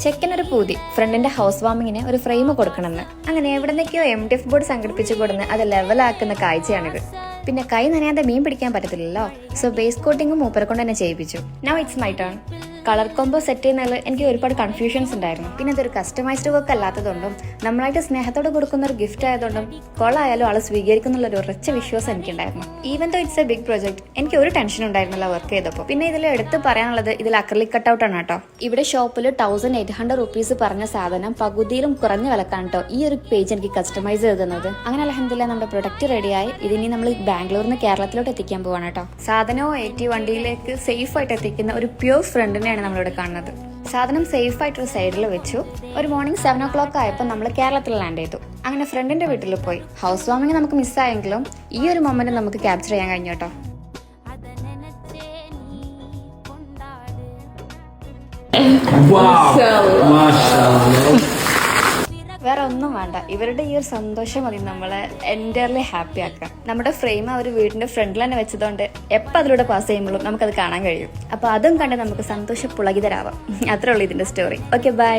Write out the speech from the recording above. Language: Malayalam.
ചെക്കനൊരു പൂതി ഫ്രണ്ടിന്റെ ഹൗസ് വാമിങ്ങിന് ഒരു ഫ്രെയിം കൊടുക്കണമെന്ന്. അങ്ങനെ എവിടെന്നൊക്കെയോ MDF ബോർഡ് സംഘടിപ്പിച്ചു കൊടുന്ന് അത് ലെവലാക്കുന്ന കാഴ്ചയാണിത്. പിന്നെ കൈ നനയാതെ മീൻ പിടിക്കാൻ പറ്റത്തില്ലല്ലോ, സോ ബേസ് കോട്ടിങ്ങും മൂപ്പരെ കൊണ്ട് തന്നെ ചെയ്യിപ്പിച്ചു. Now it's my turn. Colour combo set ചെയ്യുന്നതിൽ എനിക്ക് ഒരുപാട് കൺഫ്യൂഷൻസ് ഉണ്ടായിരുന്നു. പിന്നെ ഇതൊരു കസ്റ്റമൈസ്ഡ് വർക്ക് അല്ലാത്തതുകൊണ്ടും നമ്മളായിട്ട് സ്നേഹത്തോടെ കൊടുക്കുന്ന ഒരു ഗിഫ്റ്റ് ആയതുകൊണ്ടും കൊള്ളായാലും ആൾ സ്വീകരിക്കുന്നുള്ള ഒരു ഉറച്ച വിശ്വാസം എനിക്കുണ്ടായിരുന്നു. Even though it's a big project, എനിക്ക് ഒരു ടെൻഷൻ ഉണ്ടായിരുന്നില്ല വർക്ക് ചെയ്തപ്പോൾ. പിന്നെ ഇതിൽ എടുത്ത് പറയാനുള്ളത് ഇതിൽ അക്രലിക് കട്ടൗട്ട് ആണ് കേട്ടോ. ഇവിടെ ഷോപ്പിൽ 1800 റുപ്പീസ് പറഞ്ഞ സാധനം പകുതിയിലും കുറഞ്ഞ വിലക്കാണ് കേട്ടോ ഈ ഒരു പേജ് എനിക്ക് കസ്റ്റമൈസ് ചെയ്തുന്നത്. അങ്ങനെ അൽഹംദുലില്ലാഹ് നമ്മുടെ പ്രൊഡക്റ്റ് റെഡിയായി. ഇതിനി നമ്മൾ ബാംഗ്ലൂരിൽ നിന്ന് കേരളത്തിലോട്ട് എത്തിക്കാൻ പോവാണ് കേട്ടോ. സാധനവും വണ്ടിയിലേക്ക് സേഫ് ആയിട്ട് എത്തിക്കുന്ന ഒരു പ്യൂർ ഫ്രണ്ടിനെയാണ് നമ്മളിവിടെ കാണുന്നത്. സാധനം സേഫ് ആയിട്ടൊരു സൈഡിൽ വെച്ചു. ഒരു മോർണിംഗ് 7 o'clock ആയപ്പോൾ നമ്മൾ കേരളത്തിൽ ലാൻഡ് ചെയ്തു. അങ്ങനെ ഫ്രണ്ടിന്റെ വീട്ടിൽ പോയി. ഹൗസ് വാമിങ് നമുക്ക് മിസ്സായെങ്കിലും ഈ ഒരു മൊമെന്റ് നമുക്ക് ക്യാപ്ചർ ചെയ്യാൻ കഴിഞ്ഞു കേട്ടോ. വേറെ ഒന്നും വേണ്ട, ഇവരുടെ ഈ ഒരു സന്തോഷം മതി നമ്മളെ എൻറ്റയർലി ഹാപ്പി ആക്കാം. നമ്മുടെ ഫ്രെയിം അവർ വീടിന്റെ ഫ്രണ്ടിൽ തന്നെ വെച്ചതുകൊണ്ട് എപ്പോൾ അതിലൂടെ പാസ് ചെയ്യുമ്പോഴും നമുക്കത് കാണാൻ കഴിയും. അപ്പോൾ അതും കണ്ട് നമുക്ക് സന്തോഷ പുളകിതരാവാം. അത്രേ ഉള്ളൂ ഇതിന്റെ സ്റ്റോറി. Okay, by.